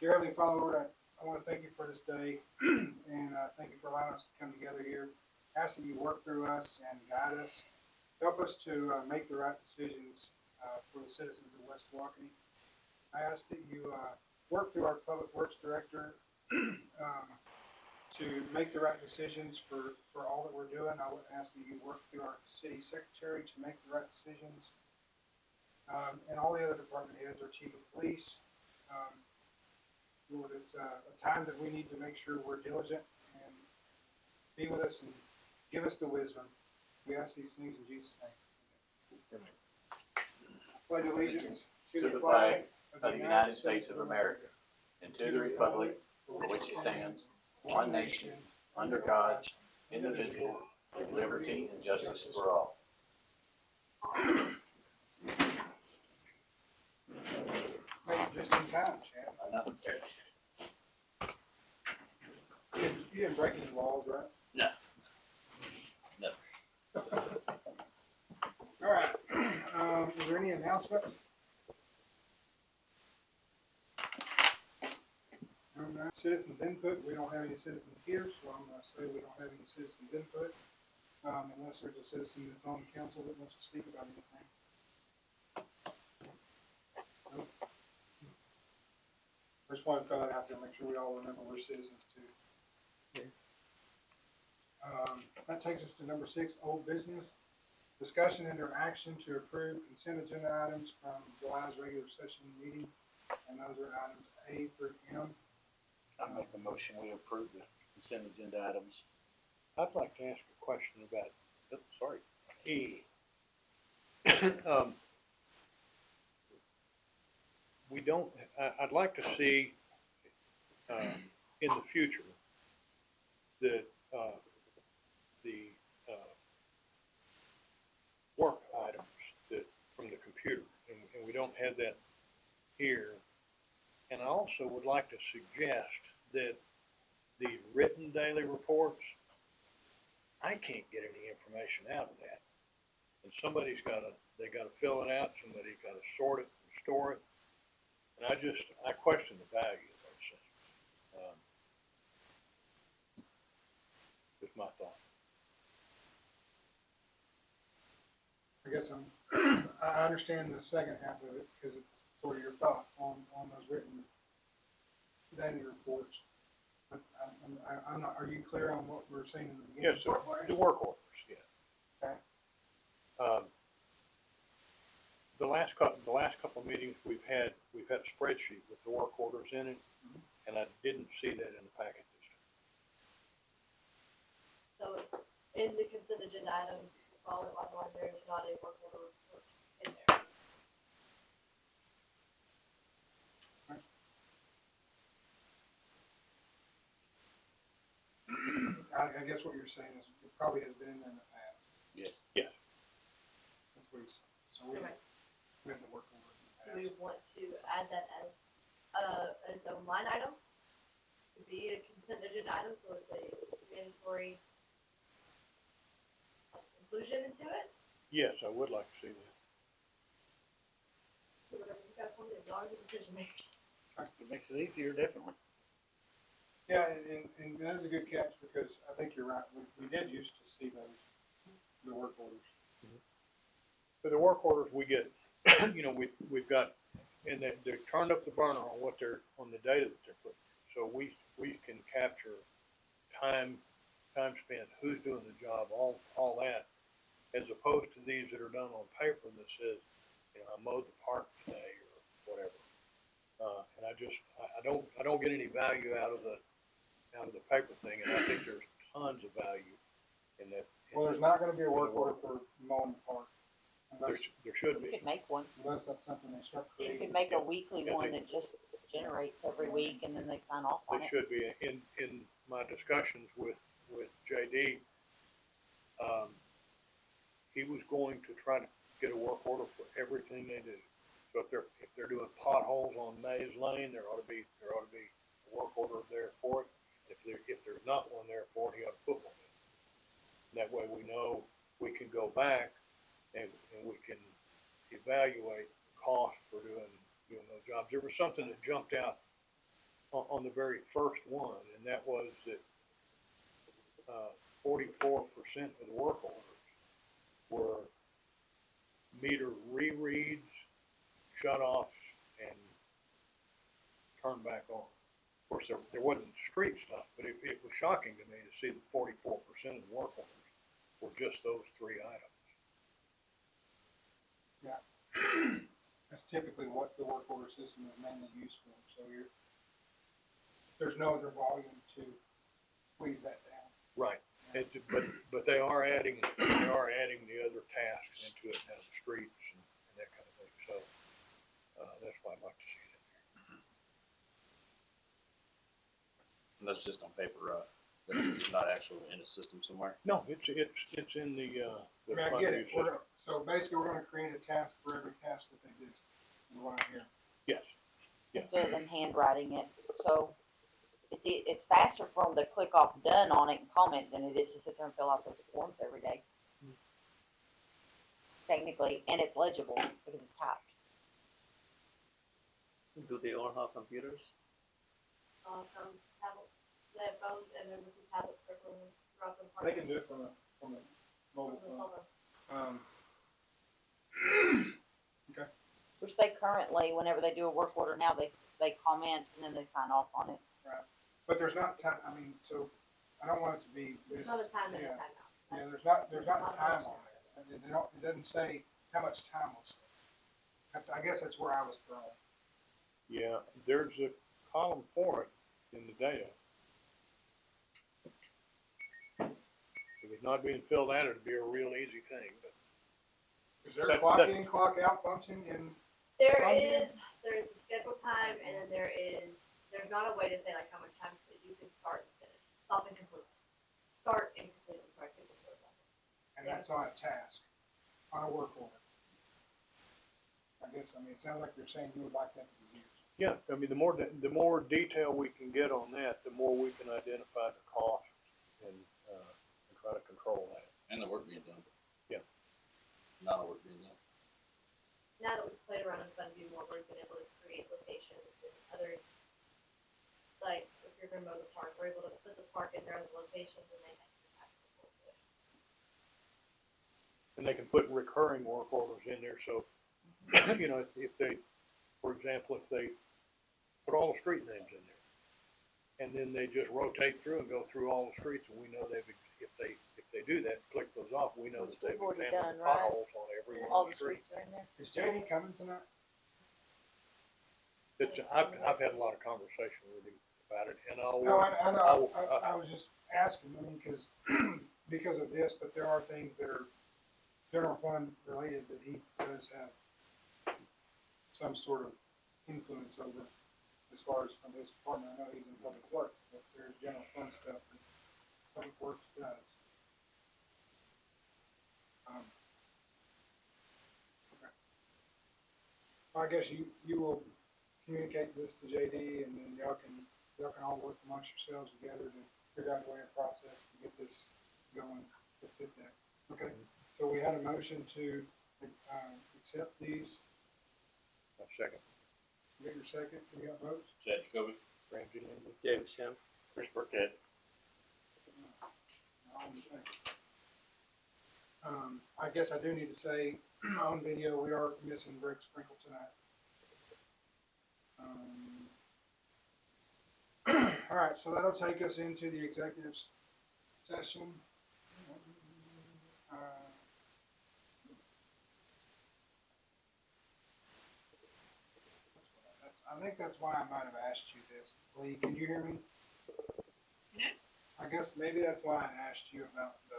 Dear Heavenly Father, Lord, I want to thank you for this day, and thank you for allowing us to come together here. Ask that you work through us and guide us. Help us to make the right decisions for the citizens of West Tawakoni. I ask that you work through our Public Works Director to make the right decisions for all that we're doing. I would ask that you work through our City Secretary to make the right decisions, and all the other department heads, our Chief of Police. Lord, it's a time that we need to make sure we're diligent and be with us and give us the wisdom. We ask these things in Jesus' name. Amen. Pledge allegiance to the flag of the United States of America, and to the republic for which it stands, one nation, under God, indivisible, with liberty and justice for all. Just in time, Chad. You didn't break any laws, right? No. No. All right. Is there any announcements? Citizens input. We don't have any citizens here, so I'm going to say we don't have any citizens input unless there's a citizen that's on the council that wants to speak about anything. Nope. I just want to throw that out there, make sure we all remember we're citizens too. That takes us to number 6, old business. Discussion and action to approve consent agenda items from July's regular session meeting, and those are items A through M. I make the motion we approve the consent agenda items. I'd like to ask a question about, E. We don't, I'd like to see in the future that the work items that from the computer, and we don't have that here. And I also would like to suggest that the written daily reports, I can't get any information out of that. And somebody's got to fill it out, somebody's got to sort it and store it. And I question the value of those things. Just my thought. I guess I understand the second half of it because it's sort of your thoughts on those written daily reports. But I'm not. Are you clear on what we're saying in the beginning? Yes, sir. The work orders. Yeah. Okay. The last couple of meetings we've had a spreadsheet with the work orders in it, and I didn't see that in the packet this time. So in the consent agenda items, all the bottom line, there's not a work order report in there. I guess what you're saying is it probably has been in there in the past. Yeah. Yeah. That's what he's. So we have the work order in the past. Do we want to add that as its own line item? To be a consent agenda item, so it's a mandatory inclusion into it? Yes, I would like to see that. So whatever you guys want to do, y'all are the decision makers. It makes it easier, definitely. Yeah, and that's a good catch because I think you're right. We did used to see those, the work orders. For the work orders we get, we've got, and they're turned up the burner on on the data that they're putting in. So we can capture time spent, who's doing the job, all that, as opposed to these that are done on paper that says, I mowed the park today or whatever. And I don't get any value out of the paper thing, and I think there's tons of value in that. Well, there's not going to be a work order for mowing the park. There should be. You could make one. Unless that's something they start creating. You could make a weekly one that just generates every week, and then they sign off on it. They should be. In my discussions with JD, he was going to try to get a work order for everything they do. So if they're doing potholes on Mays Lane, there ought to be a work order there for it. If there's not one there for it, he ought to put one in. And that way we know we can go back and we can evaluate the cost for doing those jobs. There was something that jumped out on the very first one, and that was that 44% of the work orders were meter rereads, shut-offs, and turned back on. Of course, there wasn't street stuff, but it was shocking to me to see that 44% of the work orders were just those three items. That's typically what the work order system is mainly used for, so there's no other volume to squeeze that down. Right. But they are adding the other tasks into it now, the streets and that kind of thing. So that's why I'd like to see it in there. And that's just on paper, right? It's not actually in a system somewhere. No, it's in the I mean, I get it. So basically, we're gonna create a task for every task that they do, is what I'm hearing. Yes. Yeah. Instead of them handwriting it, so it's faster for them to click off done on it and comment than it is to sit there and fill out those forms every day. Technically, and it's legible because it's typed. Do they all have computers? Phones, tablets, they have phones and then with the tablets circling throughout the park. They can do it from a mobile From the phone. cell phone. Which they currently, whenever they do a work order now, they comment and then they sign off on it. Right. But there's not time, I mean, so I don't want it to be this. There's not a time in yeah. and a time out. Yeah, That's- there's not time on it. It doesn't say how much time was spent. I guess that's where I was thrown. Yeah, there's a column for it in the data. If it's not being filled out, it'd be a real easy thing, but Is there a clock in, clock out function in? There Funding? is a scheduled time and then there's not a way to say like how much time you can start and finish, stop and complete. Start and complete, I'm sorry, complete. And that's on a task, on a work order. I guess, I mean, it sounds like you're saying you would like that to be used. yeah, I mean, the more detail we can get on that, the more we can identify the cost and try to control that. And the work being done. Yeah. Not the work being done. Now that we've played around in Fun View more, we've been able to create locations and other, like, if you're gonna mow the park, we're able to put the park in there as a location and they have to actually pull it. And they can put recurring work orders in there, so, you know, if they, for example, if they put all the street names in there, and then they just rotate through and go through all the streets, and we know if they do that, click those off, we know that they've We've already examined the done, right? potholes on every one All of the the streets. streets are in there. Is JD coming tonight? I've had a lot of conversation with him about it, and No, I know, I I was just asking, I mean, because of this, but there are things that are general fund related that he does have some sort of influence over as far as from his department. I know he's in public works, but there's general fund stuff that public works does. Okay. Well, I guess you will communicate this to JD, and then y'all can all work amongst yourselves together to figure out a way and process to get this going to fit that. Okay, so we had a motion to accept these. a second. Get your second. We got votes. Chad Jacoby. Ramsey Lindsay. James Shem. Chris Burkett. All in favor. I guess I do need to say on video we are missing Rick Sprinkle tonight. All right, so that'll take us into the executive session. I think that's why I might have asked you this. Lee, can you hear me? I guess maybe that's why I asked you about the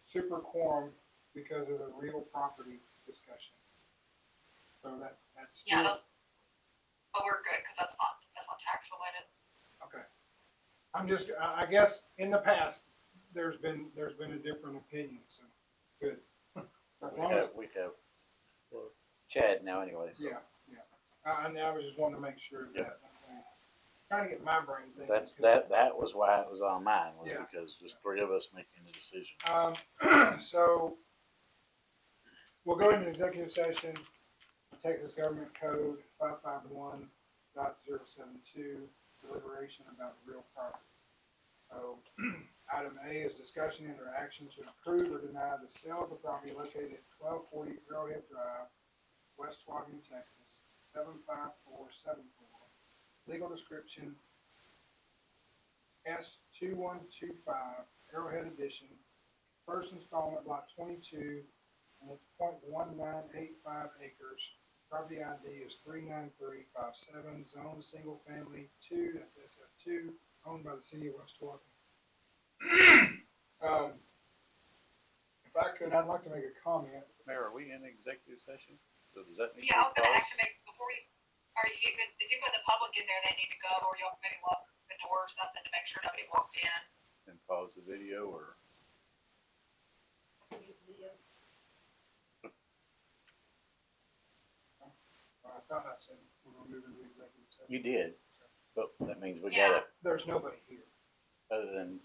super quorum, because of the real property discussion. So that's still. Yeah, but we're good because that's not tax related. Okay. I guess in the past, there's been a different opinion, so good. As long as- We have Chad now anyway, so. Yeah. I was just wanting to make sure of that. Trying to get my brain thinking. That was why it was on mine, was Yeah. because just three of us making the decision. So we'll go into executive session, Texas Government Code 551, .072, deliberation about real property. So, item A is discussion and or action to approve or deny the sale of the property located at 1240 Arrowhead Drive, West Tawakoni, Texas, 75474. Legal description S2125, Arrowhead Edition, first installment, lot 22, and it's 0.1985 acres. Property ID is 39357, zone single family 2, that's SF2, owned by the city of West Tawakoni. If I could, I'd like to make a comment. Mayor, are we in executive session? So does that need to be Yeah, I was gonna paused? actually make, before you, are you, if you put the public in there, they need to go, or you'll maybe lock the door or something to make sure nobody walked in. And pause the video, or? Use video. I thought I said we're gonna move into executive session. You did, but that means we Yeah. gotta, There's nobody here. other than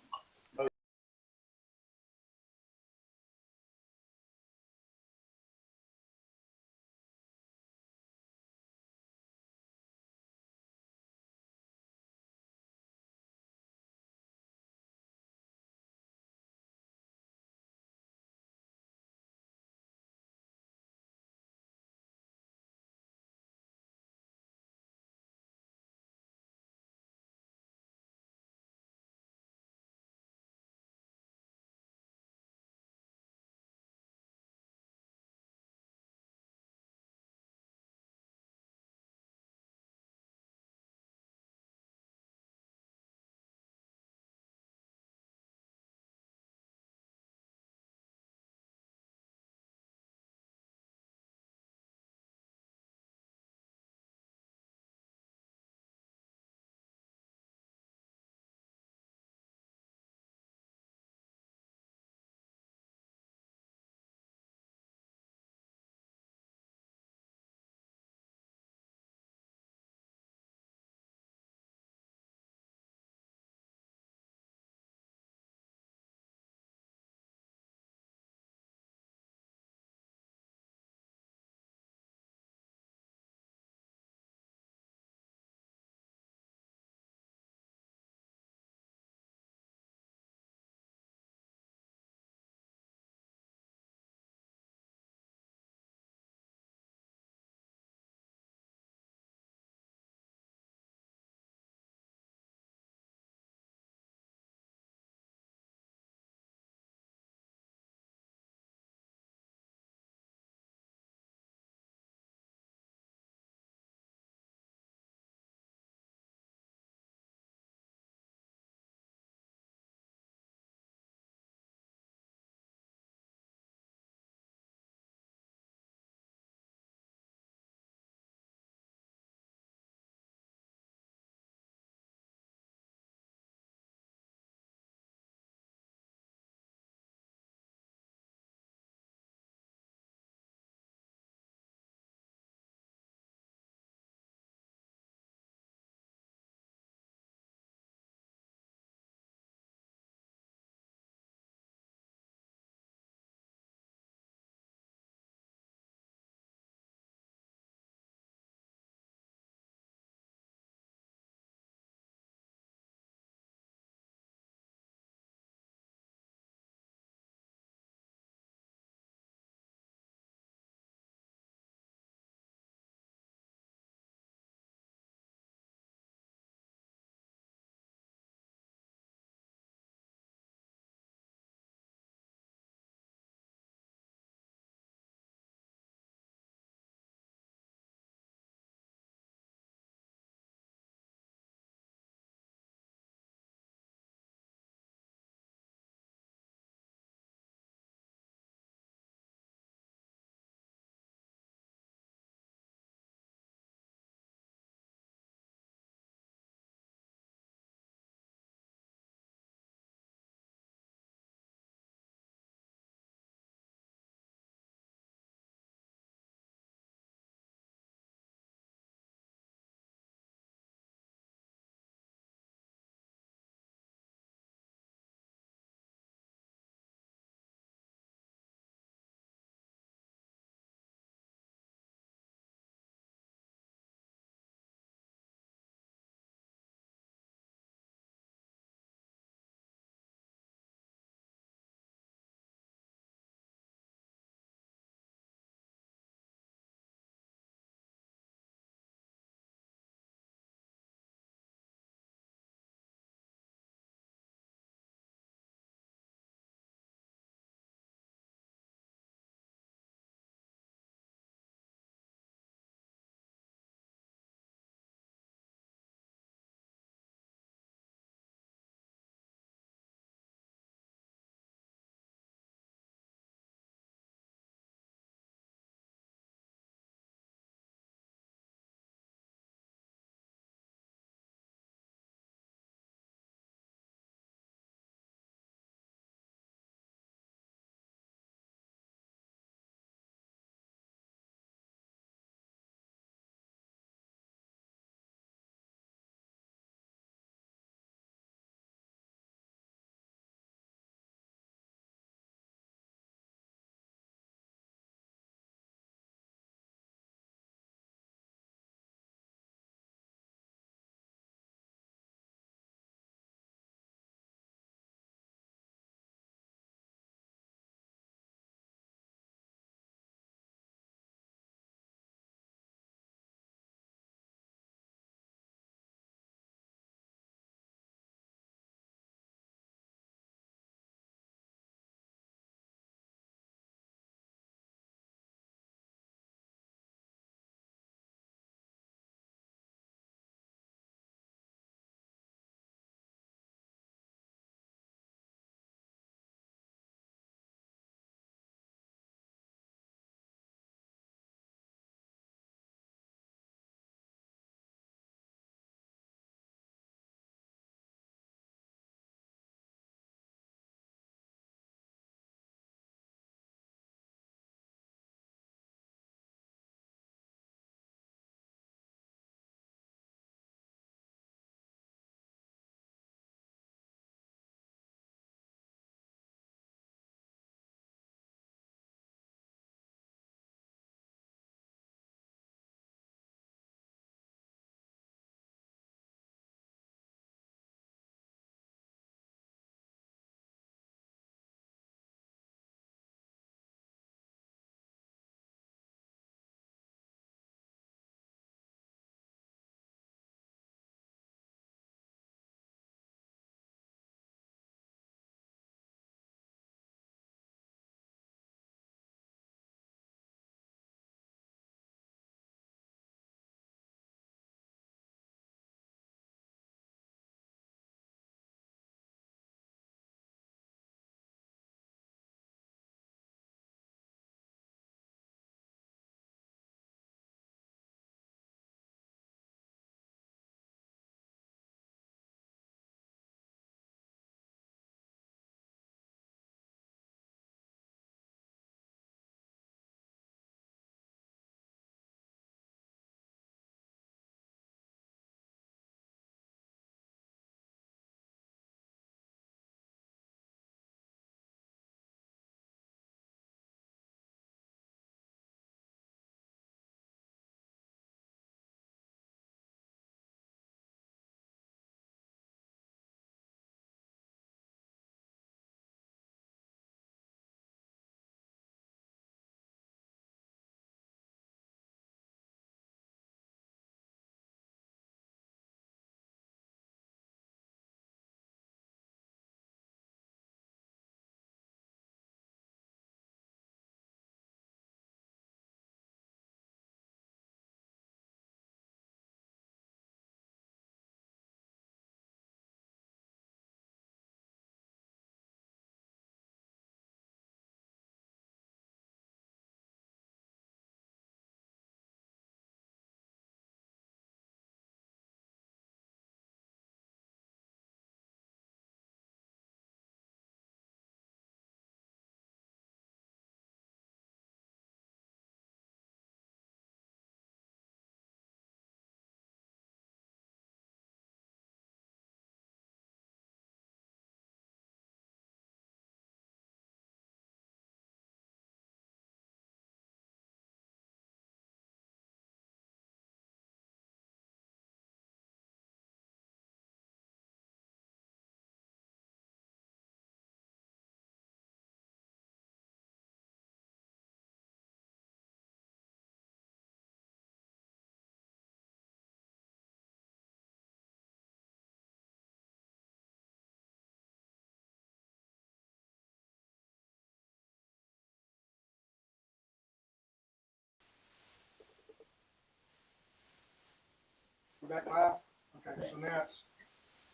back live? Okay, so now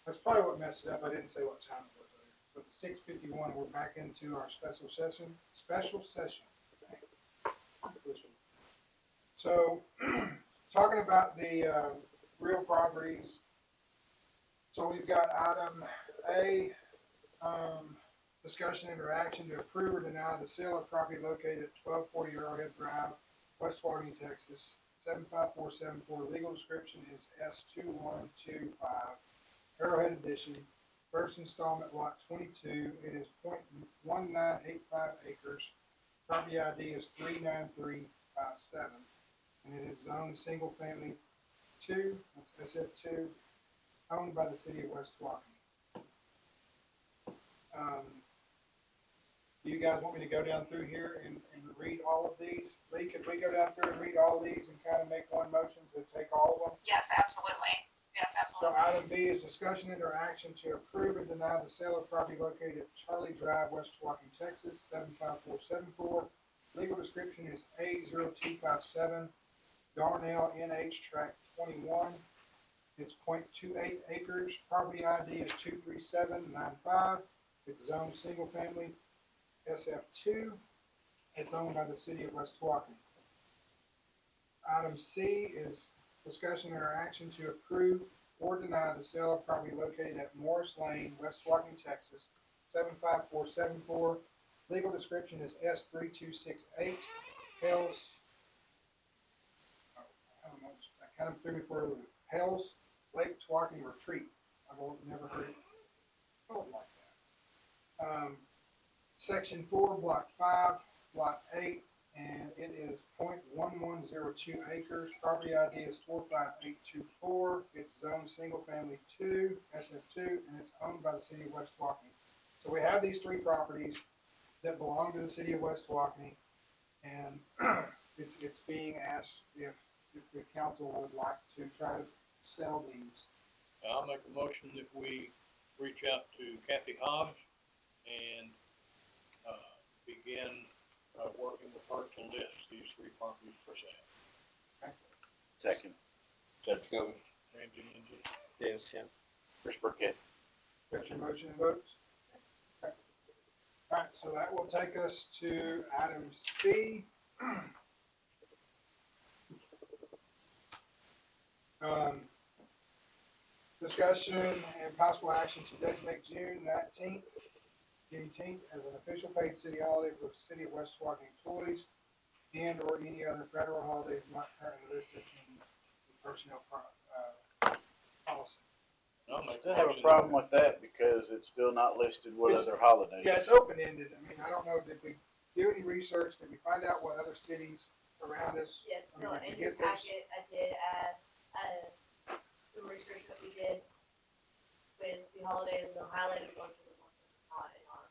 that's probably what messed it up. I didn't say what time it was earlier. So it's 6:51. We're back into our special session. So, talking about the real properties. So we've got item A, discussion and action to approve or deny the sale of property located at 1240 Arrowhead Drive, West Tawakoni, Texas, 75474. Legal description is S2125, Arrowhead Edition, first installment, lot 22. It is 0.1985 acres. Property ID is 39357, and it is zoned single family 2, that's SF2, owned by the city of West Tawakoni. Do you guys want me to go down through here and read all of these? Lee, could we go down through and read all of these and kind of make one motion to take all of them? Yes, absolutely. Yes, So absolutely. item B is discussion and action to approve and deny the sale of property located at Charlie Drive, West Tawakoni, Texas, 75474. Legal description is A0257, Darnell NH Tract 21. It's 0.28 acres. Property ID is 23795. It's zoned single family SF2. It's owned by the city of West Tawakoni. Item C is discussion or action to approve or deny the sale of property located at Morris Lane, West Tawakoni, Texas, 75474. Legal description is S3268. Hell's, I don't know, that kind of threw me for a loop. Hell's Lake Tawakoni Retreat. I've never heard it called like that. Section 4, Block 5, Lot 8, and it is 0.1102 acres. Property ID is 45824. It's zoned single family 2, SF2, and it's owned by the city of West Tawakoni. So we have these three properties that belong to the city of West Tawakoni, and it's being asked if the council would like to try to sell these. I'll make a motion that we reach out to Kathy Hobbs and begin working with her to list these three properties for sale. Second. Judge Gobi. Ramsey, Lindsay. James, yeah. Chris Burkett. Got your motion and votes? Okay. All right, so that will take us to item C. Discussion and possible action to designate June 19th, Juneteenth as an official paid city holiday for the city of West Tawakoni employees and or any other federal holidays not currently listed in the personnel policy. I'll I make still a have a motion problem with that because it's still not listed what It's- other holidays. Yeah, it's open-ended. I mean, I don't know, did we do any research? Did we find out what other cities around us? Yes, I mean, so if we in your get those- packet, I did add, some research that we did with the holidays, and I highlighted a bunch of the ones that are not in our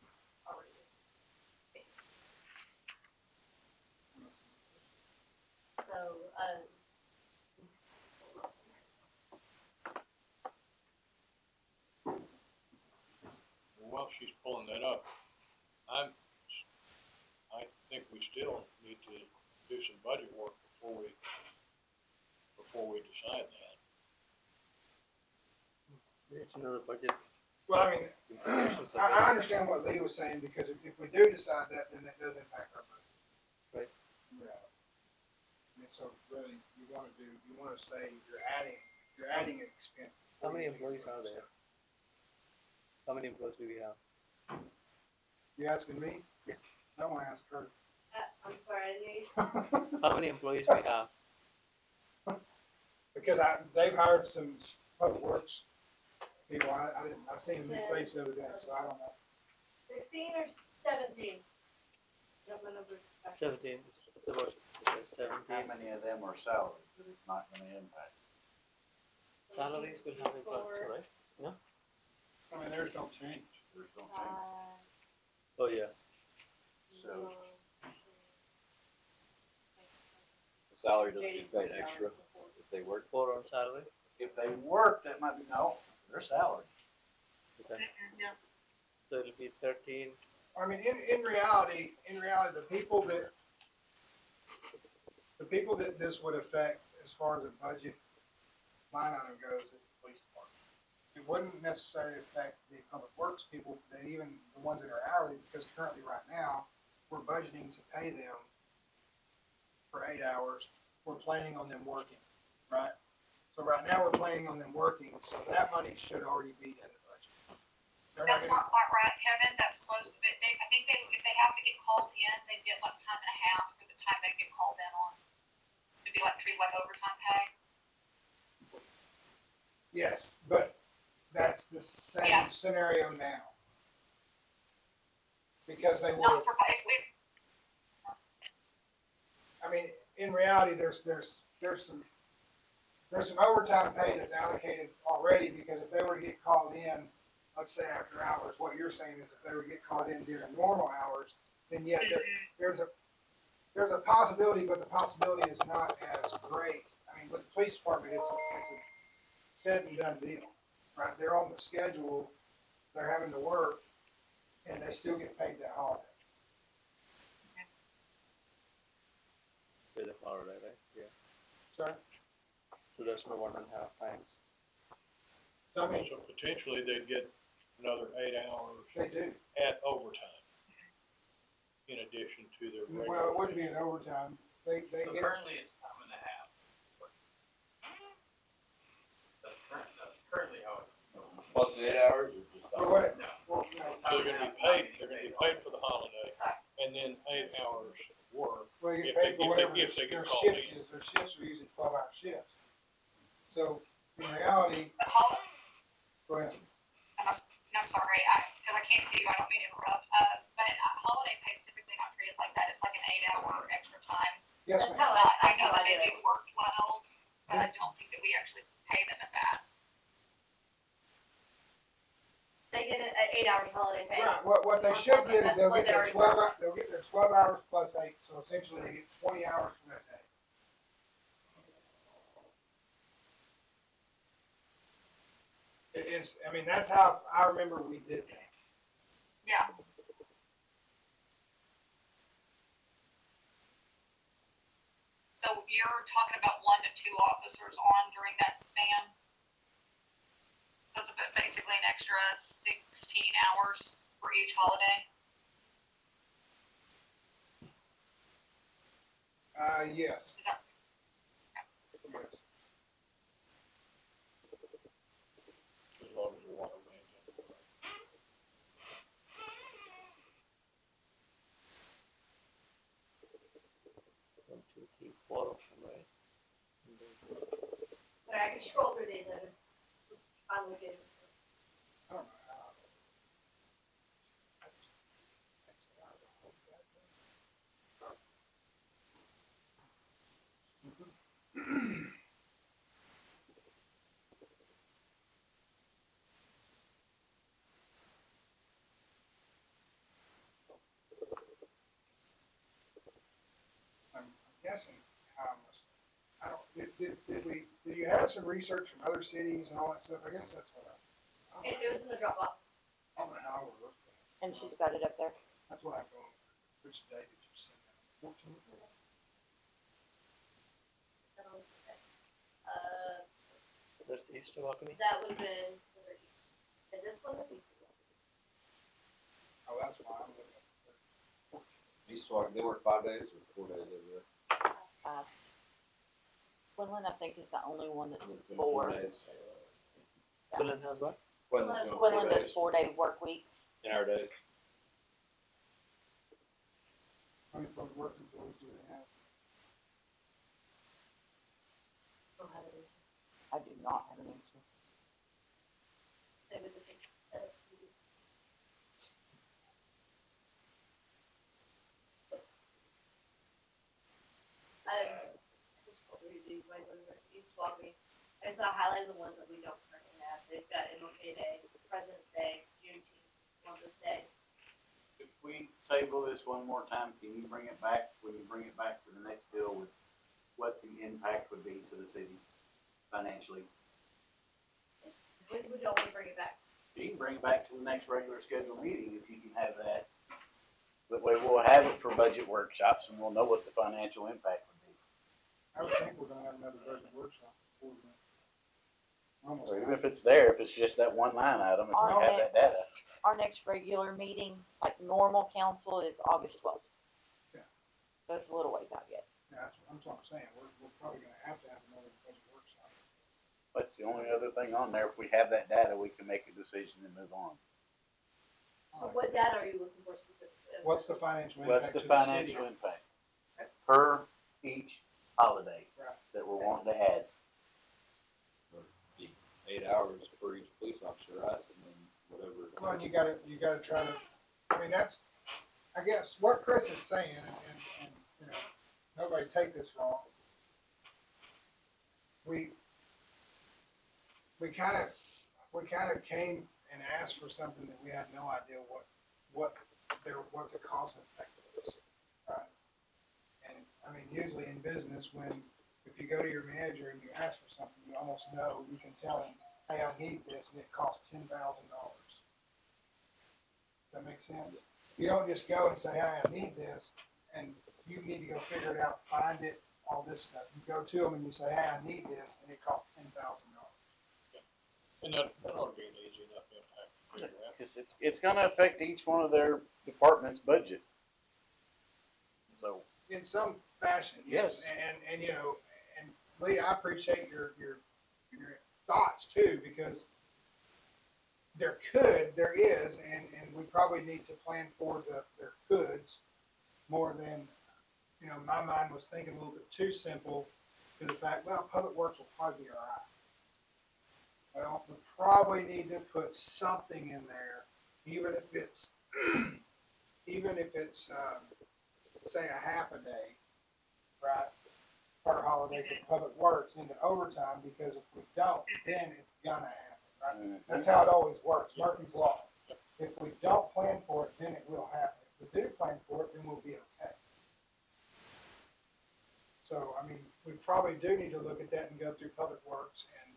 list. So, while she's pulling that up, I think we still need to do some budget work before we decide that. It's another budget. Well, I mean, implications of I it. understand what Lee was saying, because if we do decide that, then that does impact our budget. Right. Yeah. And so really, you wanna say you're adding an expense. How many employees are there? How many employees do we have? You asking me? Yeah. I wanna ask her. I'm sorry, I didn't hear you. How many employees we have? Because they've hired some public works people. I seen a new face the other day, so I don't know. 16 or 17? Got my numbers back. 17. It's about How 17. many of them are salaried that it's not gonna impact? Salaries will have impact, right? I mean, theirs don't change. There's no change. Oh, yeah. So The salary doesn't get paid extra if they work. 4 on salary. if they work, that might be, no, they're salaried. Okay. Yeah. So it'll be 13. I mean, in reality, the people that this would affect as far as a budget line item goes is the police department. It wouldn't necessarily affect the public works people, that even the ones that are hourly, because currently right now, we're budgeting to pay them for 8 hours. We're planning on them working, right? So right now, we're planning on them working, so that money should already be in the budget. They're That's gonna- not quite right, Kevin. That's close to it. I think if they have to get called in, they get like time and a half for the time they get called in on. It'd be like treated like overtime pay. Yes, but that's the same Yes. scenario now. Because they Not would, for, if we, I mean, in reality, there's some overtime pay that's allocated already, because if they were to get called in, let's say after hours, what you're saying is if they were to get called in during normal hours, then yeah, there's a possibility, but the possibility is not as great. I mean, with the police department, it's a said and done deal, right? They're on the schedule, they're having to work, and they still get paid that holiday. With the holiday, right? Yeah. Sorry? So there's no 1.5 times. So I mean, So potentially they'd get another 8 hours they do. at overtime in addition to their Well, regular. it wouldn't be an overtime. They So get, currently it's time and a half. That's currently how it. Plus the 8 hours or just? well, what, No. well, no. It's So time they're and a gonna be half, paid, they're gonna be paid for the holiday and then 8 hours of work. Well, you If get paid they- for whatever if they their get called shift in. is. Their shifts are usually 12-hour shifts. So in reality, the holiday, go ahead. I'm sorry, because I can't see you, I don't mean to interrupt, but holiday pay is typically not treated like that. It's like an 8-hour extra time. Yes, That's ma'am. how I that's know how that I they do do it. work 12s, but I don't think that we actually pay them at that. They get an 8 hours holiday pay. Right. What they should get is they'll get their 12 hours plus 8. So essentially, they get 20 hours from that day. It is. I mean, that's how I remember we did that. Yeah. So you're talking about 1 to 2 officers on during that span? So it's basically an extra 16 hours for each holiday? Yes. Is that, Yes. As long as the water range. 1, 2, 3, 4 of them, right? But I can scroll through these, I just was finally getting. I don't know how. I'm guessing how much. I don't. Did you have some research from other cities and all that stuff? I guess that's what I don't It know. was in the Dropbox. I don't know how I would look at it. And she's got it up there. That's what I'm going through. Which day did you send that? 14th? That's East Tawakoni. That would have been, and this one is East. Oh, that's why I'm looking at it. East Walk, they work 5 days or 4 days over there? Quinlan, I think, is the only one that's Doing 4. days. Quinlan has what? Quinlan's doing Quinlan 4 does days. 4-day work weeks. In our days. How many public works employees do they have? Don't have it. I do not have an answer. It was a big set. East Walking. I just highlighted the ones that we don't currently have. They've got MLK Day, President's Day, Juneteenth, Columbus Day. If we table this one more time, can you bring it back, when you bring it back for the next bill with what the impact would be to the city financially? We don't want to bring it back. You can bring it back to the next regular scheduled meeting if you can have that. But we'll have it for budget workshops and we'll know what the financial impact would be. I would think we're gonna have another budget workshop before then. Almost So even half. if it's there, if it's just that one line item, if Our we have that data. Our next regular meeting, like normal council, is August 12th. Yeah. So it's a little ways out yet. Yeah, that's what I'm saying. We're probably gonna have to have another budget workshop. That's the only other thing on there. If we have that data, we can make a decision and move on. So what data are you looking for specifically? What's the financial What's impact the to the city? financial impact per each holiday Right. that we're wanting to add? 8 hours for each police officer, right? And then whatever. Well, and you gotta try to, I mean, that's, I guess, what Chris is saying, and, you know, nobody take this wrong. We kinda came and asked for something that we had no idea what the cost effect was, right? And, I mean, usually in business, if you go to your manager and you ask for something, you almost know, you can tell him, hey, I need this, and it costs $10,000. Does that make sense? You don't just go and say, hey, I need this, and you need to go figure it out, find it, all this stuff. You go to them and you say, hey, I need this, and it costs $10,000. And that ought to be an easy enough impact to figure out. Because it's going to affect each one of their department's budget. So In some fashion, yes. And you know, and Lee, I appreciate your thoughts too, because there is, and we probably need to plan for their coulds more than, you know, my mind was thinking a little bit too simple to the fact, well, public works will probably be all right. Well, we probably need to put something in there, even if it's say a half a day, right? Per holiday for public works into overtime, because if we don't, then it's gonna happen, right? That's how it always works, Murphy's Law. If we don't plan for it, then it will happen. If we do plan for it, then we'll be okay. So, I mean, we probably do need to look at that and go through public works and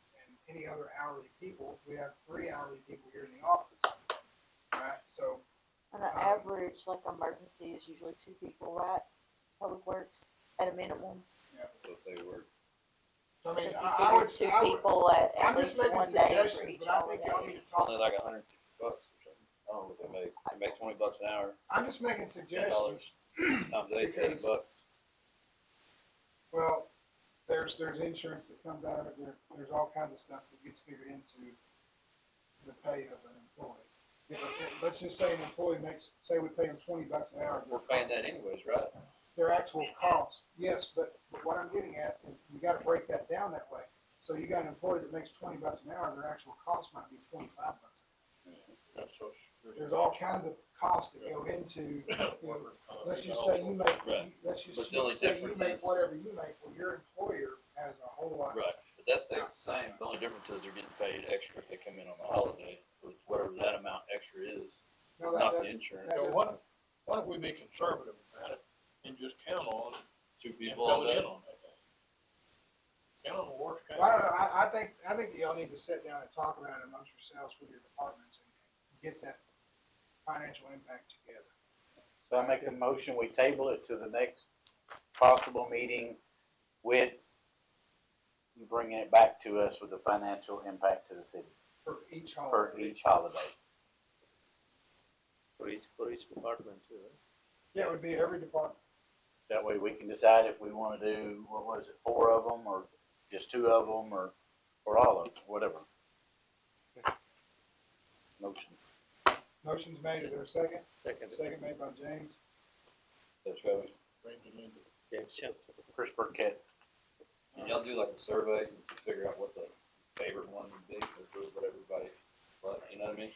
any other hourly people. We have 3 hourly people here in the office, right? So. And the average, like emergency, is usually 2 people, right? Public works at a minimum. Yeah. So if they were, So, I mean, So I would if you figure 2 people at I'm just least making one day for suggestions, each but I think y'all holiday. need to talk. only like $160 or something. I don't know what they make. They make $20 an hour. I'm just making suggestions. $10 times 8, Because- $80. Well, there's insurance that comes out of it. There's all kinds of stuff that gets figured into the pay of an employee. Let's just say an employee say we pay them $20 an hour. We're paying that anyways, right? Their actual cost, yes, but what I'm getting at is you got to break that down that way. So you got an employee that makes $20 an hour, their actual cost might be $25 an hour. There's all kinds of costs that go into. Let's just say you make. Right. Let's just But the only say you difference make is- whatever you make. Well, your employer has a whole lot. Right, but that stays the same. The only difference is they're getting paid extra if they come in on the holiday. So it's whatever that amount extra is. No, It's that not the doesn't- insurance. that So doesn't- why don't we be conservative about it and just count on it 2 and people fill all it day. in on that day? Count on the worst case. Well, I don't know. I think that y'all need to sit down and talk about it amongst yourselves with your departments and get that financial impact together. I make a motion, we table it to the next possible meeting with you bringing it back to us with the financial impact to the city For each for holiday. each holiday. For each department too, right? Yeah, it would be every department. That way we can decide if we want to do, what was it, 4 of them or just 2 of them or all of them, whatever. Motion. Motion's made. Is there a second? Second. Second made by James. That's right. Yeah, sure. Chris Burkett. And y'all do like a survey and figure out what the favorite one would be, or do what everybody, like, you know what I mean?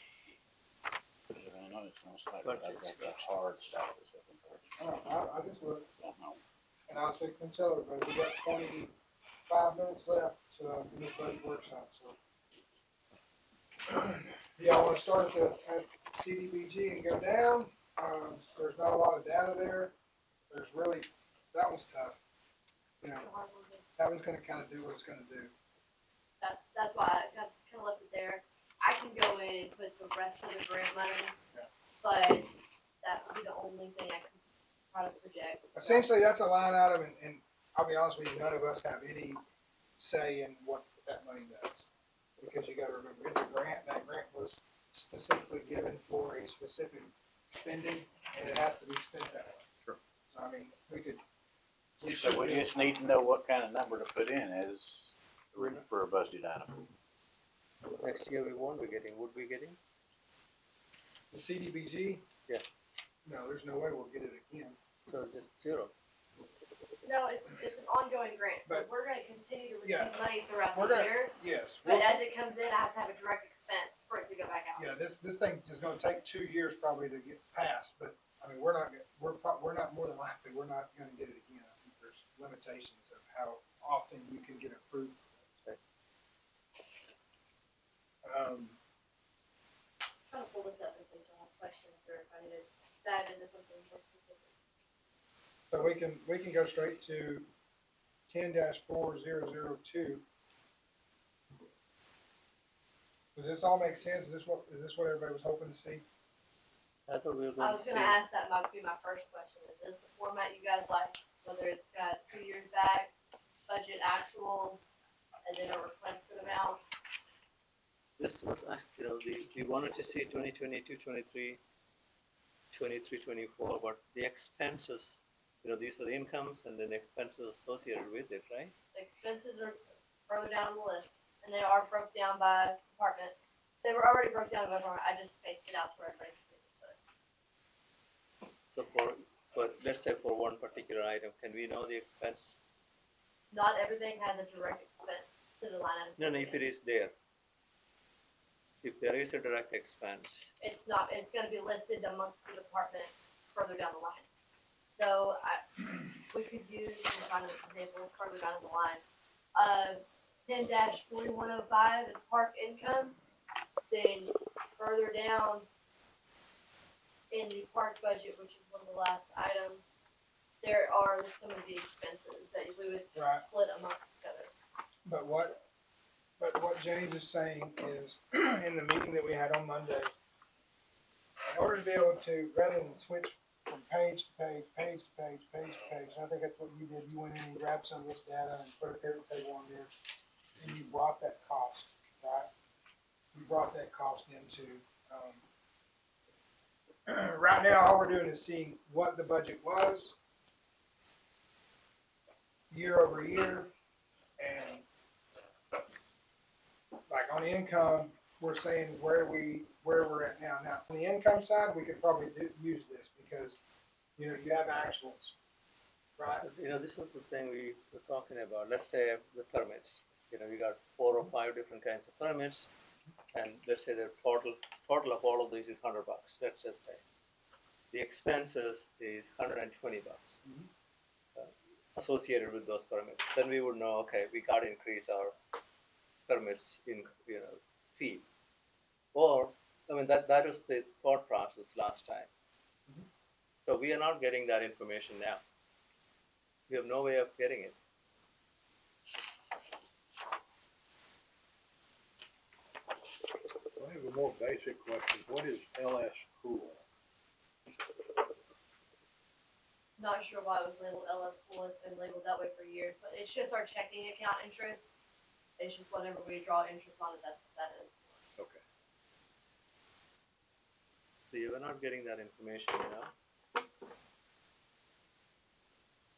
I know it's most likely I've got that hard stop this up in I just looked, don't know. and I was fixing to tell everybody, we got 25 minutes left to do this budget workshop, so. Y'all wanna start at CDBG and go down? There's not a lot of data there. There's really, that one's tough. You know, that one's gonna kinda do what it's gonna do. That's why I kind of left it there. I can go in and put the rest of the grant money, Yeah. but that would be the only thing I can try to project. Essentially, that's a line item, and I'll be honest with you, none of us have any say in what that money does. specifically given for a specific spending, and it has to be spent that way. Sure. So, I mean, we So should we be, just need to know what kind of number to put in as, for a budget item. Next year we won't be getting, would be getting? the CDBG. Yeah. No, there's no way we'll get it again. So just zero. No, it's an ongoing grant, so But- we're gonna continue to Yeah. receive money throughout We're the gonna- year, Yes. but as it comes in, I have to have a direct expense for it to go back out. Yeah, this thing is gonna take 2 years probably to get passed, but, I mean, we're not more than likely, we're not gonna get it again. I think there's limitations of how often you can get approved for those. Trying to pull this up in case y'all have questions or if I need to dive into something more specific. So we can go straight to 10-4002. Does this all make sense? Is this what everybody was hoping to see? I thought we were I going to was see. gonna ask that, might be my first question, is this the format you guys like, whether it's got 2 years back, budget actuals, and then a requested amount? This was actually, we wanted to see 2022, 23, 23, 24, but the expenses, these are the incomes and then expenses associated with it, right? Expenses are further down the list, and they are broke down by department. They were already broke down by department, I just spaced it out for everybody to see. So for let's say for one particular item, can we know the expense? Not everything has a direct expense to the line item. No, if it is there. If there is a direct expense, It's not, it's gonna be listed amongst the department further down the line. So we could use, I'm trying to example, further down the line. 10-4105 is park income, then further down in the park budget, which is one of the last items, there are some of the expenses that we would Right. split amongst each other. But what James is saying is, in the meeting that we had on Monday, in order to be able to, rather than switch from page to page, page to page, page to page, and I think that's what you did, you went in and grabbed some of this data and put a pivot table on there, and you brought that cost, right? You brought that cost into, right now, all we're doing is seeing what the budget was year over year, and like on the income, we're saying where we're at now. Now, on the income side, we could probably use this because, you have actuals, right? this was the thing we were talking about. Let's say the permits. We got 4 or 5 different kinds of permits, and let's say the total of all of these is $100. Let's just say the expenses is $120 associated with those permits. Then we would know, okay, we got to increase our permits in fee. Or that was the thought process last time. So we are not getting that information now. We have no way of getting it. I have a more basic question. What is LS pool? Not sure why it was labeled LS pool, it's been labeled that way for years, but it's just our checking account interest. It's just whenever we draw interest on it, that's what that is. Okay. So you are not getting that information now.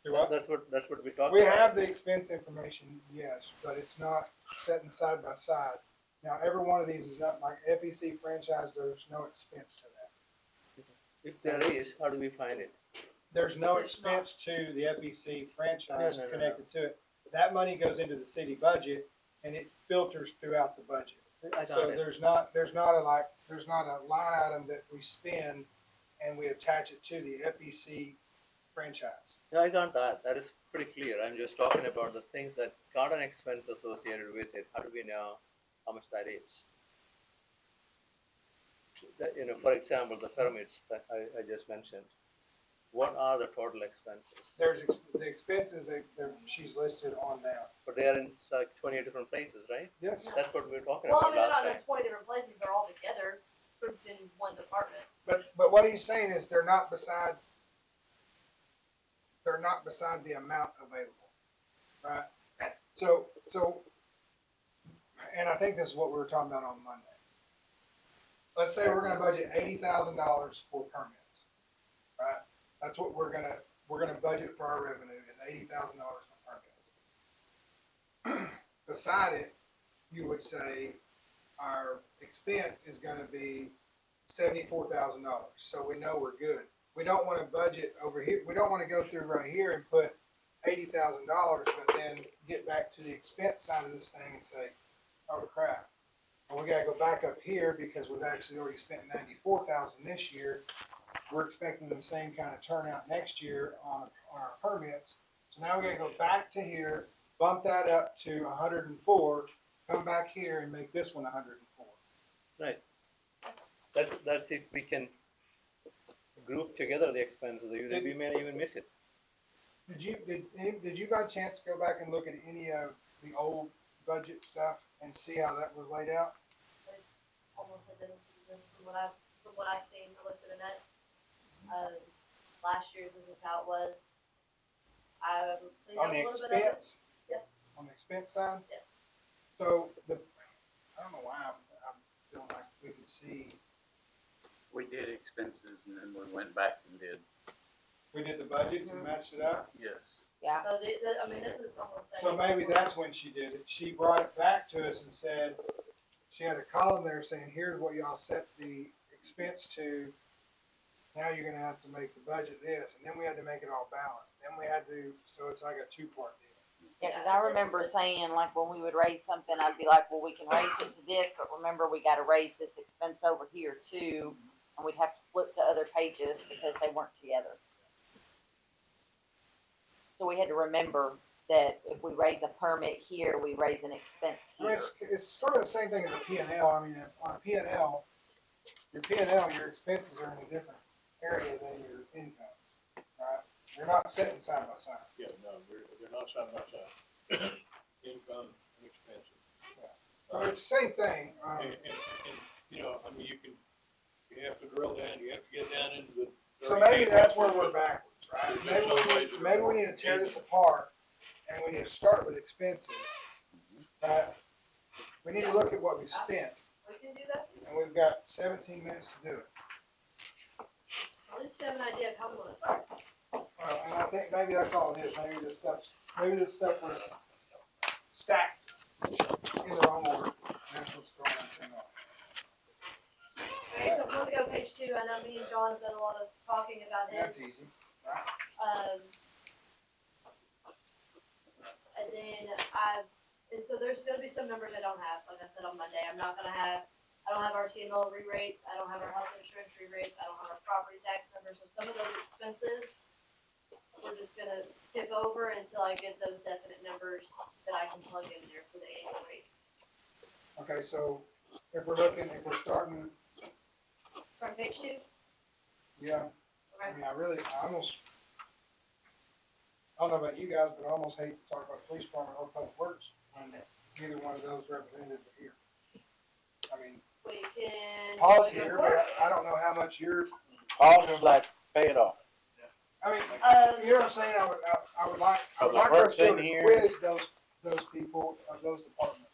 Do what? That's what we talked We about. have the expense information, yes, but it's not set side by side. Now, every one of these is not like FEC franchise, there's no expense to that. If there is, how do we find it? There's no expense to the FEC franchise No. connected to it. That money goes into the city budget and it filters throughout the budget. I So got it. there's not a line item that we spend and we attach it to the FEC franchise. No, I got that. That is pretty clear. I'm just talking about the things that's got an expense associated with it. How do we know how much that is? That, for example, the permits that I just mentioned. What are the total expenses? There's the expenses that she's listed on now. But they are in like 20 different places, right? Yes. That's what we were talking Well, about I mean, they're last not time. in 20 different places, they're all together, grouped in one department. But what he's saying is they're not beside the amount available, right? Okay. So, and I think this is what we were talking about on Monday. let's say we're gonna budget $80,000 for permits, right? That's what we're gonna budget for our revenue is $80,000 for permits. Beside it, you would say our expense is gonna be $74,000, so we know we're good. We don't wanna budget over here, we don't wanna go through right here and put $80,000, but then get back to the expense side of this thing and say, oh crap. Well, we gotta go back up here because we've actually already spent $94,000 this year. We're expecting the same kind of turnout next year on our permits. So now we gotta go back to here, bump that up to 104, come back here and make this one 104. Right. That's if we can group together the expenses, we may even miss it. Did you by chance go back and look at any of the old budget stuff and see how that was laid out? Almost identical to this from what I've seen. I looked at the nets. Last year's this is how it was. I cleaned On up the a little bit of it. expense, Yes, on the expense side? yes. So I don't know why I'm feeling like we could see. We did expenses and then we went back and did, We did the budgets and matched it up. yes. Yeah. So I mean, this is almost. So maybe that's when she did it. She brought it back to us and said, she had a column there saying, here's what y'all set the expense to. Now you're gonna have to make the budget this, and then we had to make it all balanced. Then we had to, so it's like a two-part deal. Yeah, because I remember saying, like, when we would raise something, I'd be like, well, we can raise it to this, but remember, we gotta raise this expense over here too, and we'd have to flip to other pages because they weren't together. So we had to remember that if we raise a permit here, we raise an expense I mean, here. it's sort of the same thing as a P&L. I mean, on a P&L, your expenses are in a different area than your incomes, right? They're not sitting side by side. Yeah, no, they're not side by side. Income and expenses. So it's the same thing. And, you know, I mean, you have to drill down, you have to get down into the. So maybe that's where we're backwards, right? Maybe we need to tear this apart and we need to start with expenses. Right? We need to look at what we spent, We can do that. and we've got 17 minutes to do it. At least we have an idea of how we want to start. And I think maybe that's all it is. Maybe this stuff was stacked in the wrong order. That's what's throwing everything off. Okay, so if we want to go page 2, I know me and John have done a lot of talking about his. That's easy. And then so there's going to be some numbers I don't have. Like I said on Monday, I don't have our TML re-rates. I don't have our health insurance re-rates. I don't have our property tax numbers. So some of those expenses, we're just going to skip over until I get those definite numbers that I can plug in there for the annual rates. Okay, so if we're starting, From page 2? yeah. I Okay. mean, I don't know about you guys, but I almost hate to talk about police department or public works when neither one of those representatives are here. I mean, We can. Paul's here, but I don't know how much you're. Paul's just like, pay it off. I mean, you know what I'm saying? I would like Public us works to in here. quiz those people of those departments.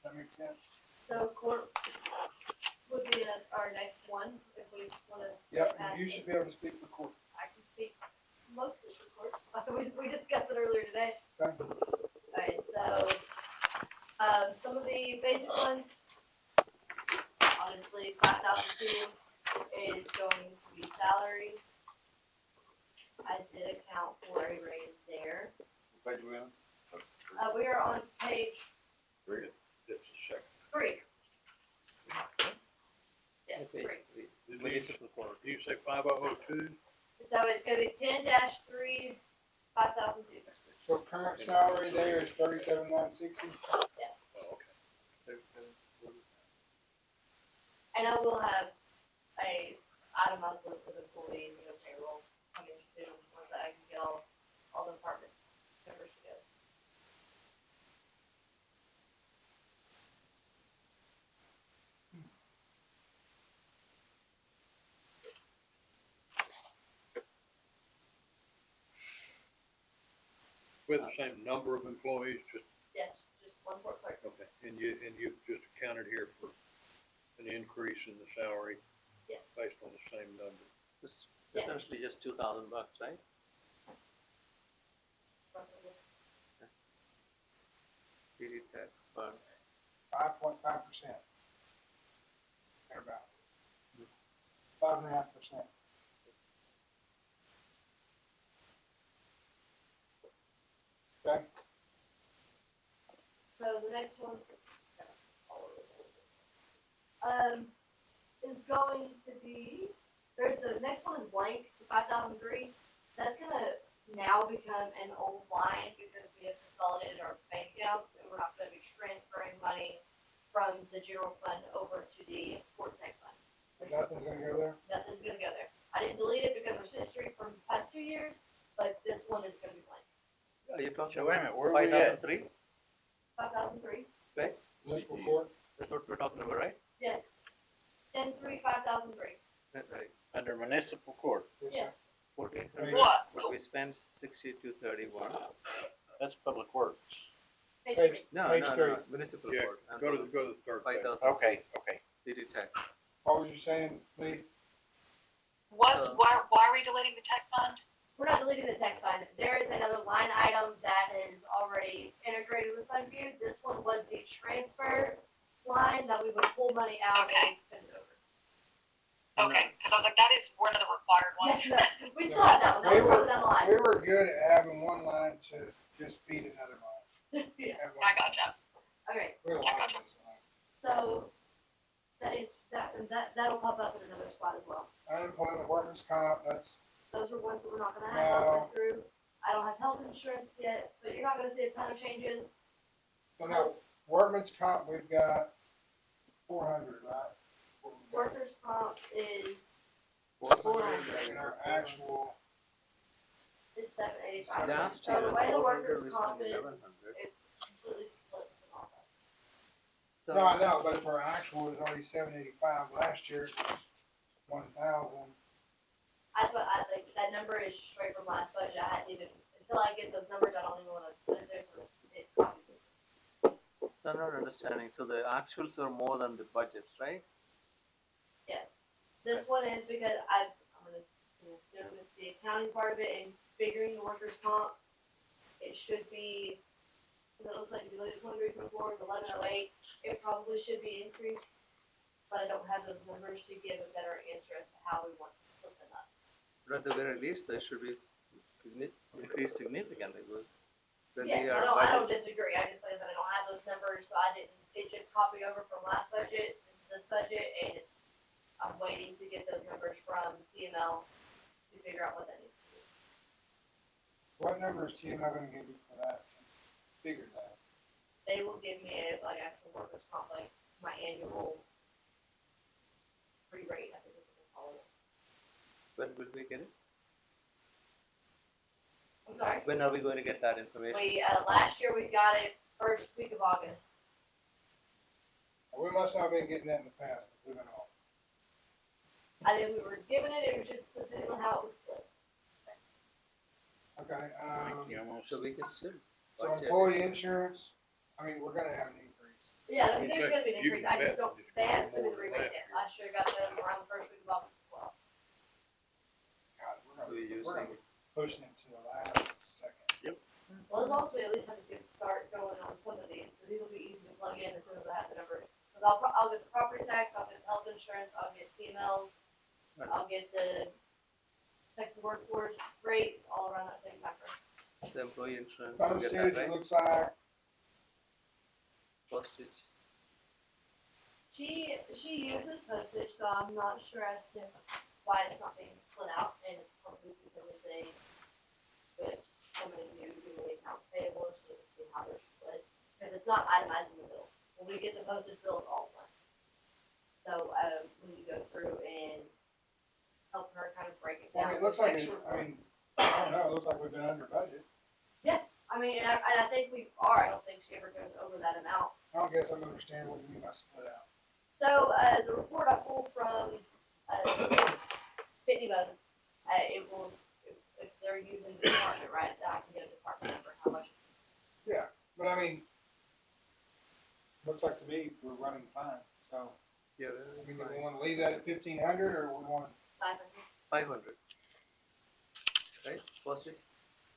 Does that make sense? So court would be our next one if we want to. Yep, and you should be able to speak for court. I can speak mostly for court. We discussed it earlier today. Okay. Alright, so, some of the basic ones, honestly, 5,002 is going to be salary. I did account for a raise there. Page we on? We are on page Read it. Just a second. 3. Yes, 3. Municipal court. Do you say 5002? So it's gonna be 10-3, 5,002. So current salary there is $37,960. Yes. Oh, okay. 37. And I will have a itemized list of employees and payroll coming soon, once I can get all the departments numbers together. We have the same number of employees, just, Yes, just one court clerk. okay, and you just accounted here for an increase in the salary Yes. based on the same number. It's Yes. essentially just $2,000, right? PD tax fund. 5.5%. Thereabout. 5.5%. Okay. So the next one, is going to be, the next one is blank, 5,003. That's gonna now become an old line because we have consolidated our bank accounts and we're not gonna be transferring money from the general fund over to the court tech fund. Nothing's gonna go there? Nothing's gonna go there. I didn't delete it because there's history from the past 2 years, but this one is gonna be blank. Are you talking So wait a minute, where are we at? 5,003? 5,003, Right? Municipal court? That's what we're talking about, right? yes. 10-3, 5,003, Right. Under municipal court, yes. 1,400. What? But we spent 6231. that's public works. Page Page- 3. No, Page no, three. no, municipal Yeah, court. go to the third page. 5,000. Okay, okay. CD tax. What was you saying, Lee? Why are we deleting the tech fund? We're not deleting the tech fund. There is another line item that is already integrated with FundView. This one was the transfer line that we would pull money out Okay. and spend it over. Okay, because I was like, that is one of the required ones. Yes, no, we still have that one. That We was were, further down the line. we were good at having one line to just feed another line. Yeah. Have one I line. gotcha. Okay, We had a lot of those lines. so that'll pop up in another spot as well. Unemployment, workers' comp, that's, Those are ones that we're not gonna have all No. the way through. I don't have health insurance yet, but you're not gonna see a ton of changes. so no, workman's comp, we've got 400, right? What we got. Workers' comp is 400, and our actual, it's 785. Last So year, the way the 400, workers' we comp spent is, 1,100. it's completely split from all that. So, no, I know, but if our actual is already 785, last year, 1,000. That's what I think, that number is straight from last budget, I hadn't even, until I get those numbers, I don't even wanna put it there, so it copies it. so I'm not understanding. So the actuals were more than the budgets, right? Yes, this one is because I'm gonna assume it's the accounting part of it and figuring the workers' comp. It should be, it looks like if you look at 23-24 is 1108, it probably should be increased. But I don't have those numbers to give a better answer as to how we want to split them up. But at the very least, they should be increased significantly. Because when Yes, we I are don't budget, disagree, I just, like I said, I don't have those numbers, so I didn't, it just copied over from last budget into this budget, and it's, I'm waiting to get those numbers from TML to figure out what that needs to be. What number is TML gonna give you for that? Figure that. They will give me a, like, actual workers' comp, like, my annual free rate, I think is what they call it. when will we get it? I'm sorry, When are we going to get that information? last year we got it first week of August. We must not have been getting that in the past, we've been off. I think we were given it, it was just depending on how it was split. Okay, So we can still so budget. employee insurance, I mean, we're gonna have an increase. Yeah, You there's bet- gonna be an you increase, can I just bet don't, it's they gonna haven't be sent me more the than rebates last yet, last year I got them around the first week of August as well. God, So we're we're gonna using be pushing it to the last second. Well, as long as we at least have a good start going on some of these, because these will be easy to plug in as soon as I have the numbers. Because I'll get the property tax, I'll get the health insurance, I'll get TMLs, Right. I'll get the Texas workforce rates all around that same time frame. the employee insurance. We get Postage, that, it right? looks like, Postage. She uses postage, so I'm not sure as to why it's not being split out, and it's probably because it's a, with somebody new doing the accounts payable, she needs to see how they're split, because it's not itemized in the bill. When we get the postage bill, it's all one. So, when you go through and help her kind of break it well, down. I mean, it looks like, extra I mean, I don't know, it looks like we've been under budget. I mean, and I think we are, I don't think she ever goes over that amount. I don't guess I understand what you mean by split out. So, the report I pulled from, Pitney Bowes, it will, if they're using the department right, then I can get a department number, how much. Yeah, but I mean, looks like to me, we're running fine, so. Yeah, I mean, do we wanna leave that at 1,500 or we want, 500. 500. Right, postage?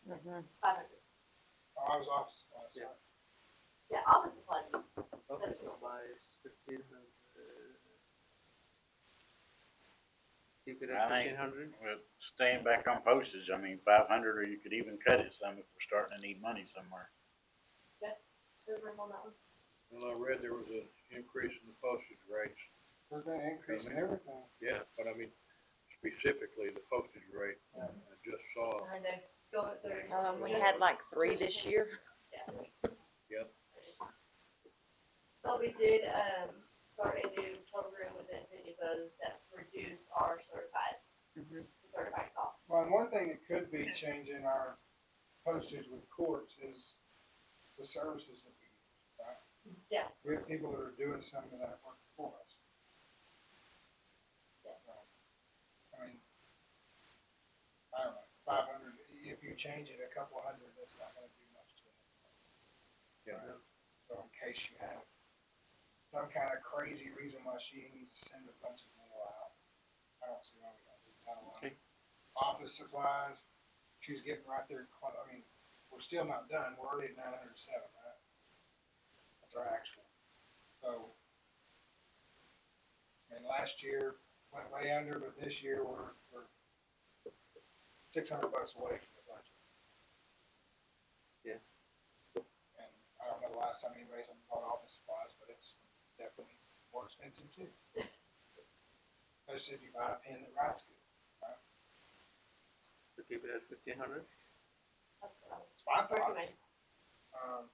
Mhm. 500. oh, I was off, sorry. Yeah, office supplies is, Okay, That's- supplies, 1,500. Keep it I at think- 1,500? With staying back on postage, I mean, 500, or you could even cut it some if we're starting to need money somewhere. should room on that one. Well, I read there was an increase in the postage rates. There's been an increase in everything. Yeah, but I mean, specifically the postage rate, I just saw. And they're going through. We had like 3 this year. Yep. But we did, start a new program within City Bose that reduced our certified costs. Well, and one thing that could be changing our postage with courts is the services that we use, right? Yeah. We have people that are doing some of that work for us. Yes. I mean, I don't know, 500, if you change it a couple hundred, that's not gonna do much to it. Yeah. So in case you have some kind of crazy reason why she needs to send a bunch of mail out, I don't see why we don't do that alone. Okay. Office supplies, she's getting right there, I mean, we're still not done, we're already at 907, right? That's our actual. So, and last year went way under, but this year we're $600 away from the budget. Yeah. And I don't know the last time anybody's bought office supplies, but it's definitely more expensive too. Especially if you buy a pen that writes good. So keep it at 1,500? That's what I would It's my thoughts. recommend.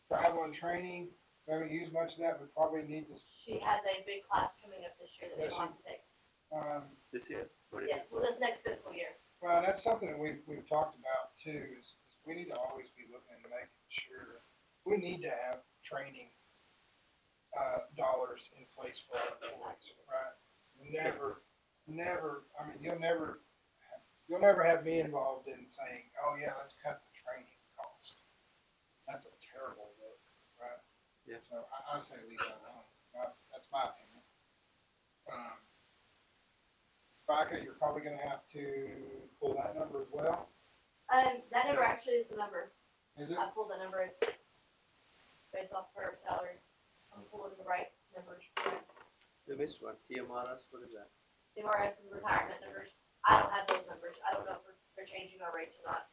Travel and training, we haven't used much of that, but probably need to, She has a big class coming up this year that Yes, she'll have to take. This year? What is Yes, well, this next fiscal year. well, that's something that we've talked about too, is we need to always be looking and making sure, we need to have training, dollars in place for our employees, right? Never, I mean, you'll never have me involved in saying, oh yeah, let's cut the training cost. That's a terrible look, right? Yeah. So I say leave that alone. That's my opinion. FICA, you're probably gonna have to pull that number as well, That number actually is the number. is it? I pulled the number, it's based off her salary. I'm pulling the right numbers. You missed one. TMRS, what is that? MRS is retirement numbers. I don't have those numbers. I don't know if they're changing our rates or not.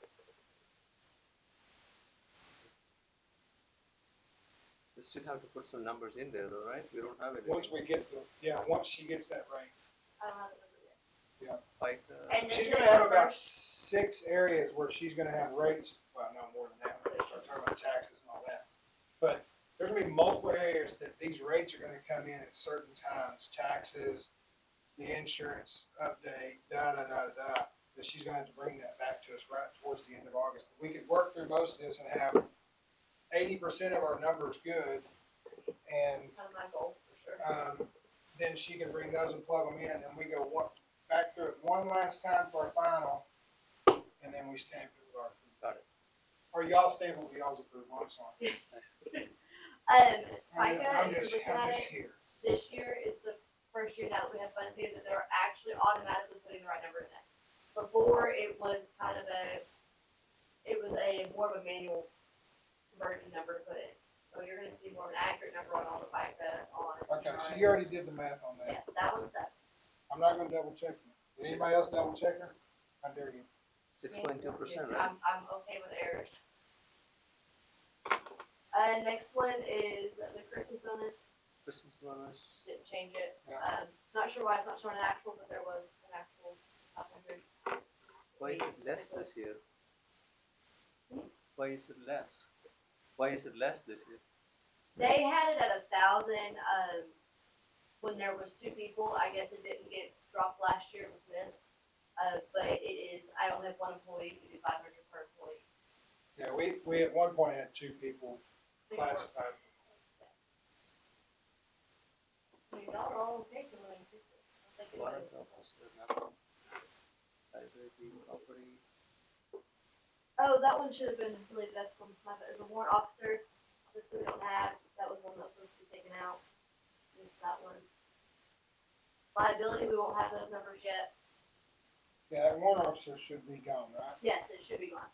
We still have to put some numbers in there though, right? We don't have it. Once we get once she gets that rank. I don't have the number yet. Like, And this She's is gonna have the about first- 6 areas where she's gonna have rates, well, no more than that, when we start talking about taxes and all that. But there's gonna be multiple areas that these rates are gonna come in at certain times, taxes, the insurance update, that she's gonna have to bring that back to us right towards the end of August. We could work through most of this and have 80% of our numbers good, and That's kind of my goal, for sure. then she can bring those and plug them in, and we go back through it one last time for a final, and then we stamp it with our approval. got it. Or y'all stamp it with y'all's approval, I'm sorry. FICA, I'm if just, you're looking I'm at just it, here. this year is the first year now that we have funded that they're actually automatically putting the right numbers in. Before, it was kind of more of a manual conversion number to put in. So you're gonna see more of an accurate number on all the FICA, on. Okay, so you already did the math on that. Yes, that one's set. I'm not gonna double check you. Did anybody else double check her? How dare you? 6.2%, right? I'm okay with errors. Next one is the Christmas bonus, Christmas bonus. didn't change it. Yeah. Not sure why it's not showing an actual, but there was an actual 500. Why is it less this year? Hmm? Why is it less? Why is it less this year? They had it at 1,000, when there was 2 people, I guess it didn't get dropped last year, it was missed. But it is, I only have 1 employee, we do 500 per employee. Yeah, we at one point had 2 people classified. I mean, y'all are all okay to increase it. I think it Water was- officer, nothing. Library, property. Oh, that one should have been deleted, that's from the warrant officer, this we don't have, that was one that was supposed to be taken out, missed that one. Liability, we won't have those numbers yet. Yeah, that warrant officer should be gone, right? Yes, it should be gone.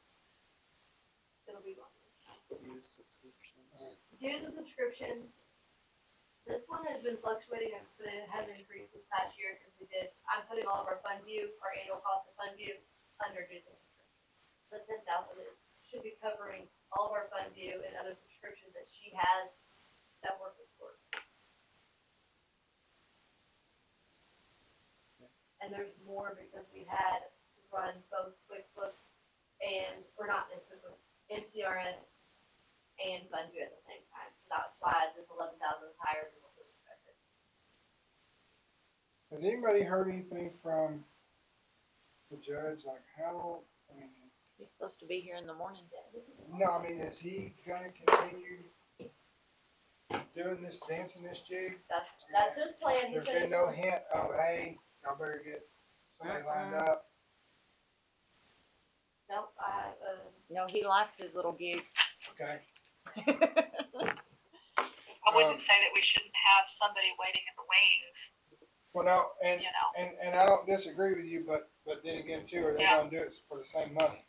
It'll be gone. Use subscriptions. Dues and subscriptions. This one has been fluctuating, but it has increased this past year because I'm putting all of our fund view, our annual cost of fund view, under dues and subscriptions. That $10,000 should be covering all of our fund view and other subscriptions that she has that work with court. And there's more because we had to run both QuickBooks or not QuickBooks, MCRS and fund view at the same time. So that's why this 11,000 is higher than what we expected. Has anybody heard anything from the judge, like how, I mean, He's supposed to be here in the morning. no, I mean, is he gonna continue doing this, dancing this jig? That's his plan. He There's said been it's no hint of, hey, y'all better get somebody lined up. nope. No, he likes his little gig. Okay. I wouldn't say that we shouldn't have somebody waiting in the wings, Well, no, and, you know. and I don't disagree with you, but then again too, are they Yeah. gonna do it for the same money?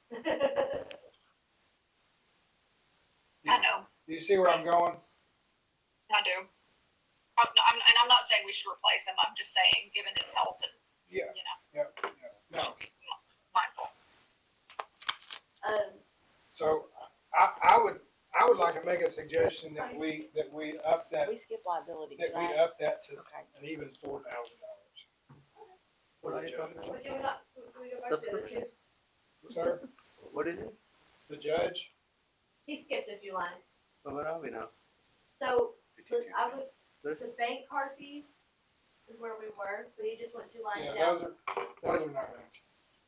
I know, Do you see where I'm going? I do. And I'm not saying we should replace him, I'm just saying, given his health and, Yeah. you know, Yep, we no, should be mindful. so I would like to make a suggestion that we up that, We skip liability. that we right? up that to Okay. an even $4,000. What are you talking Would about? you not, we go back to the other two? Subscriptions? Sir, What is it? the judge, He skipped a few lines. Oh, where are we now? So, There's- the bank card fees is where we were, but he just went 2 lines yeah, down. those are not gonna change.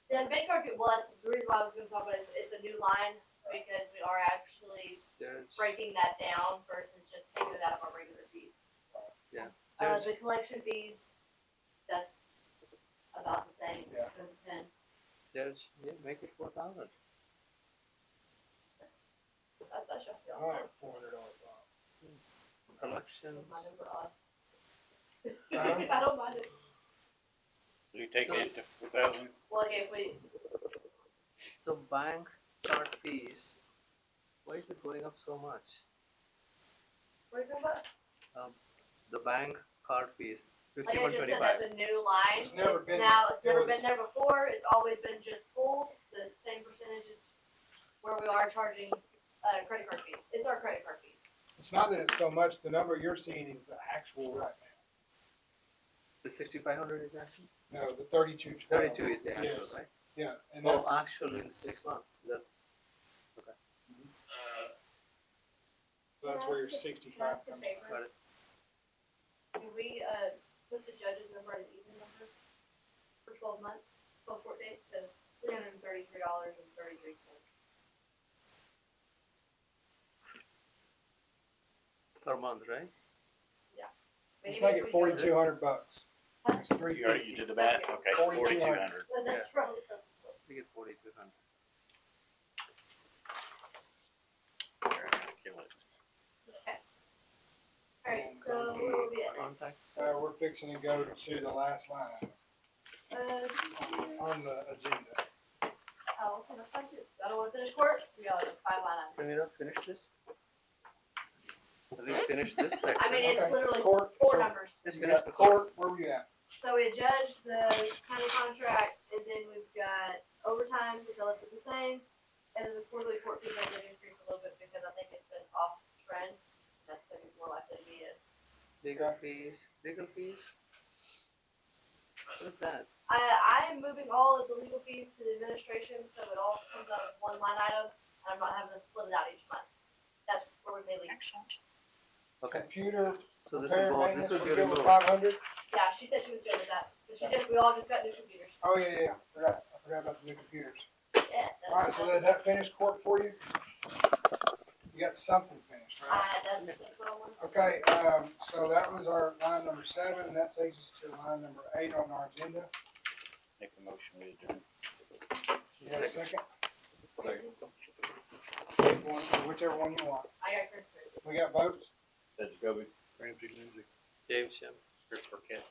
The bank card fee, well, that's the reason why I was gonna talk about it, it's a new line, because we are actually Judge. breaking that down versus just taking it out of our regular fees. Yeah. Judge. The collection fees, that's about the same, Yeah. 10. Judge. Yeah, make it 4,000. That's just. I want a $400 off. Collections. My number off. Huh? I don't mind it. You take So- it to 4,000? Well, okay, if we, So bank card fees. Why is it going up so much? what are you talking about? The bank card fees, Like I just said, 5125. that's a new line. It's never been Now, there. it's never It was- been there before, it's always been just full, the same percentages where we are charging, credit card fees. It's our credit card fees. It's not that it's so much, the number you're seeing is the actual right The 6,500 is actual. now. No, the 3212. 32 is the actual, Yes. right? Yeah, and Oh, that's, actual in 6 months. so that's where your Can I 65 ask a comes favor? Got it. Can we, put the judge's number as an even number for 12 months, 12 short days, because $333.33. Per month, right? let's make it $4,200. That's You already, you $350. did the math? Okay, 4,200. But that's probably something. We get 4,200. Kill it. Okay. Alright, so where will we at next? Contacts. We're fixing to go to the last line on the agenda. Oh, okay, that's fine too. I don't wanna finish court, we got like 5 line Can we items. not finish this? At least finish this section. I mean, it's Okay, literally court, 4 so- numbers. Just You finish got the court, where we at? So we adjudged the county contract, and then we've got overtime, which I left it the same, and then the quarterly court fees I did increase a little bit because I think it's been off trend. That's gonna be more likely to be it. legal fees. Legal fees. What's that? I am moving all of the legal fees to the administration, so it all comes out of one line item, and I'm not having to split it out each month. That's where we pay legal. Excellent. Okay. Computer So this repair will and go. This maintenance, will we're be good with removed. 500? Yeah, she said she was good with that, but we all just got new computers. Oh, yeah, I forgot about the new computers. Yeah. Alright, so does that finish court for you? You got something finished, right? That's what I wanted to say. Okay, so that was our line number 7, and that takes us to line number 8 on our agenda. Make the motion, we adjourn. You have a second? Second. Whichever one you want. I got Christmas. We got votes? Judge Gobi? Ramsey, Lindsay. James, Shem. Chris Burkett?